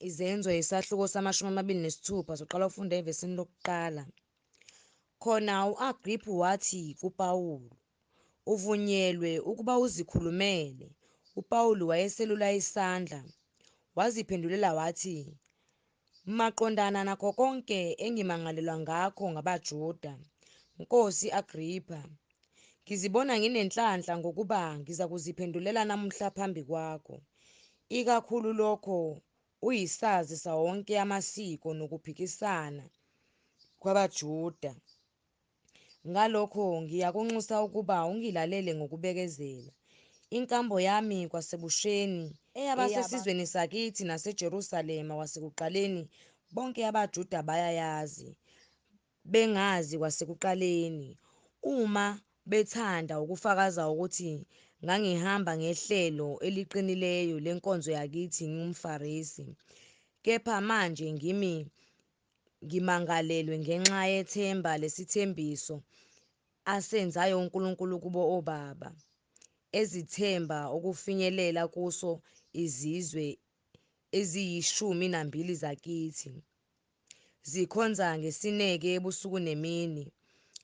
Izenzo yesahluko sama-26 soqala ufunda evesini lokuqala. Khona u-Agrippa wathi kuPawulu, "Uvunyelwe ukuba uzikhulumele." UPawulu wayeselula isandla, waziphendulela wathi, "Maqondana nakho konke engimangalelwa ngakho ngabaJuda, Nkosi Agrippa, ngizibona nginenhlanhla ngokuba ngizakuziphendulela namuhla phambi kwakho, ikakhulu lokho uyisazi sawonke amasiko nokuphikisana kwabaJuda. Ngalokho ngiyakunxusa ukuba ungilalele ngokubekezela. Inkambo yami kwasebusheni eyabasesizweni sakithi naseJerusalema kwasekuqaleni bonke abaJuda bayayazi, bengazi kwasekuqaleni, uma bethanda ukufakaza ukuthi ngangihamba ngehlelo eliqinileyo lenkonzo yakithi ngingumFarisi. Kepha manje ngimangalelwe ngenxa yethemba lesithembiso asenzayo uNkulunkulu kubo obaba, ezithemba ukufinyelela kuso izizwe eziyi12 zakithi, zikhonza ngesineke ebusuku nemini.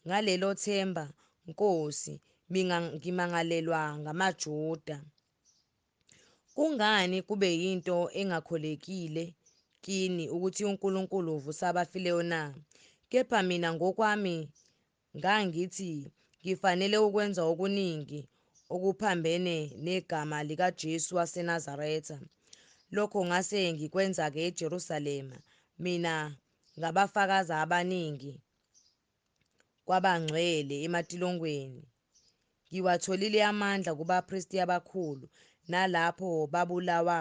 Ngalelo themba, Nkosi, ngimangalelwa ngamaJuda. Kungani kube yinto engakholekile kini ukuthi uNkulunkulu uvusa abafileyo na? Kepha mina ngokwami ngangithi ngifanele ukwenza okuningi okuphambene negama likaJesu waseNazaretha. Lokho ngase ngikwenza-ke eJerusalema, mina ngabafakaza abaningi kwabangcwele ematilongweni. Ngiwatholile amandla kubaphristi abakhulu, nalapho babulawa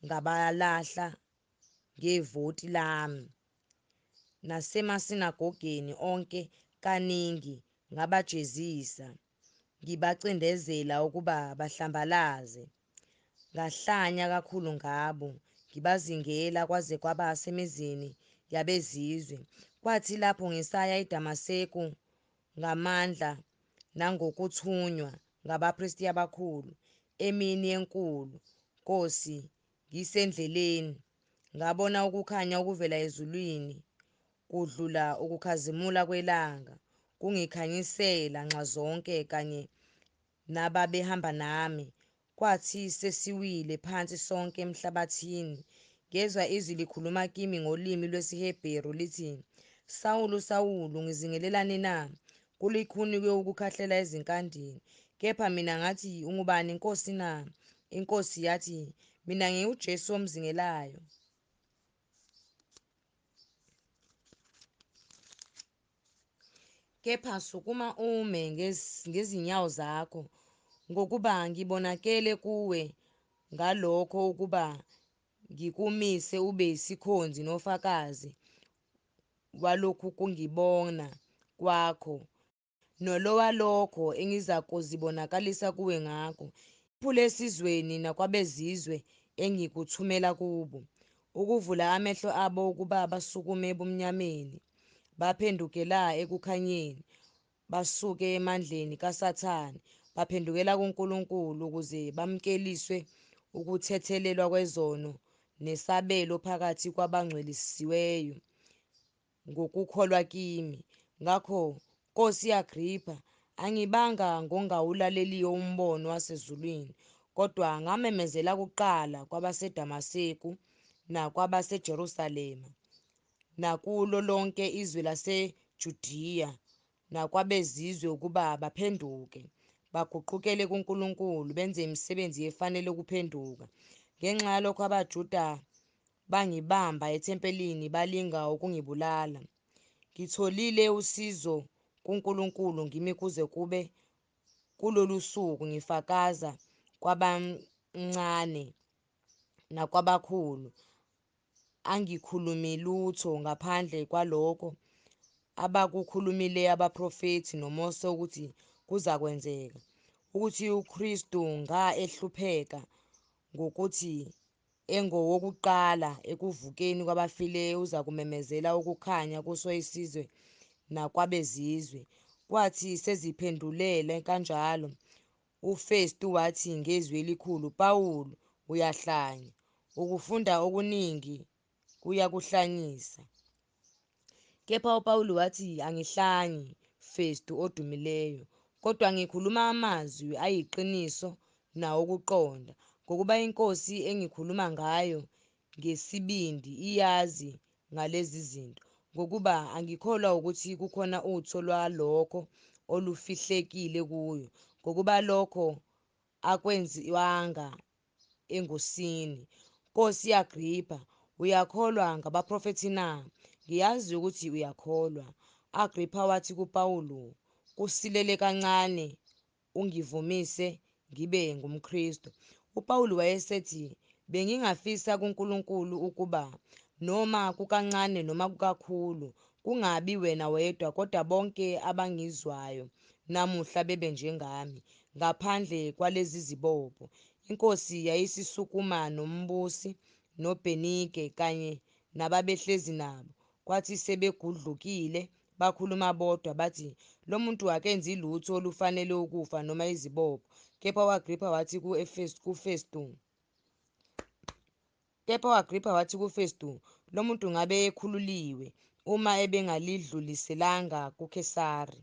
ngabalahla ngevoti lami. Nasemasinagogeni onke kaningi ngabajezisa, ngibacindezela ukuba bahlambalaze. Ngahlanya kakhulu ngabo, ngibazingela kwaze kwaba semizini yabezizwe. Kwathi lapho ngisaya eDamaseko ngamandla nangokuthunywa ngabaphristi abakhulu, emini enkulu, Nkosi, ngisendleleni, ngabona ukukhanya okuvela ezulwini, kudlula ukukhazimula kwelanga, kungikhanyisela nxazonke kanye nababehamba nami. Kwathi sesiwile phansi sonke emhlabathini, ngezwa izwi likhuluma kimi ngolimi lwesiHebheru lithi, "Sawulu, Sawulu, ngizingelelani na? Kulikhuni-ke ukukhahlela ezinkandini." Kepha mina ngathi, "Ungubani, Nkosi na?" Inkosi yathi, "Mina ngiwuJesu omzingelayo. Kepha sukuma ume ngezinyawo zakho, ngokuba ngibonakele kuwe ngalokho ukuba ngikumise ube yisikhonzi nofakazi walokhu kungibona kwakho, nolowalokho engizakuzibonakalisa kuwe ngakho. Iphule esizweni nakwabezizwe engikuthumela kubo, ukuvula amehlo abo ukuba basukume ebumnyameni, baphendukela ekukhanyeni, basuke emandleni kaSathane, baphendukela kuNkulunkulu ukuze bamkeliswe ukuthethelelwa kwezono nesabelo phakathi kwabangcwelisiweyo ngokukholwa kimi. Ngakho, Nkosi Agrippa, angibanga ngongawulaleliyo umbono wasezulwini, kodwa ngamemezela kuqala kwabaseDamaseko nakwabaseJerusalema, nakulo lonke izwe laseJudiya nakwabezizwe ukuba baphenduke, baguqukele kuNkulunkulu, benze imisebenzi efanele ukuphenduka. Ngenxa yalokho abaJuda bangibamba ethempelini balinga ukungibulala. Ngitholile usizo kuNkulunkulu ngimi kuze kube kulolu suku ngifakaza kwabancane nakwabakhulu. Angikhulumi lutho ngaphandle kwalokho abakukhulumile abaprofethi noMose ukuthi kuzakwenzeka, ukuthi uKristu ehlupheka ngokuthi engowokuqala ekuvukeni kwabafileyo uzakumemezela ukukhanya kuso isizwe nakwabezizwe. Kwathi seziphendulele kanjalo, uFestu wathi ngezwi elikhulu, "Pawulu, uyahlanya." ukufunda okuningi kuyakuhlanyisa. Kepha uPawulu wathi, "Angihlanyi, Festu odumileyo, kodwa ngikhuluma amazwi ayiqiniso nawokuqonda, ngokuba iNkosi engikhuluma ngayo ngesibindi iyazi ngalezi zinto, ngokuba angikholwa ukuthi kukhona utho lwalokho olufihlekile kuyo, ngokuba lokho akwenziwanga engosini. Nkosi Agrippa, uyakholwa ngabaprofethi na?" "Ngiyazi ukuthi uyakholwa." U-Agrippa wathi kuPawulu, "Kusilele kancane ungivumise ngibe ngumKristu." UPawulu wayesethi, "Bengingafisa kuNkulunkulu ukuba noma kukancane noma kukakhulu, kungabi wena wedwa kodwa bonke abangizwayo namuhla bebe njengami, ngaphandle kwalezi zibopho." Inkosi yayisisukuma nombusi noBhenike kanye nababehlezi nabo. Kwathi sebegudlukile bakhuluma bodwa bathi, "Lo muntu akenzi lutho olufanele ukufa noma izibopho." Kepha u-Agrippa wathi kuFestu, "Lo muntu ngabe ekhululiwe uma ebengalidluliselanga kuKesari."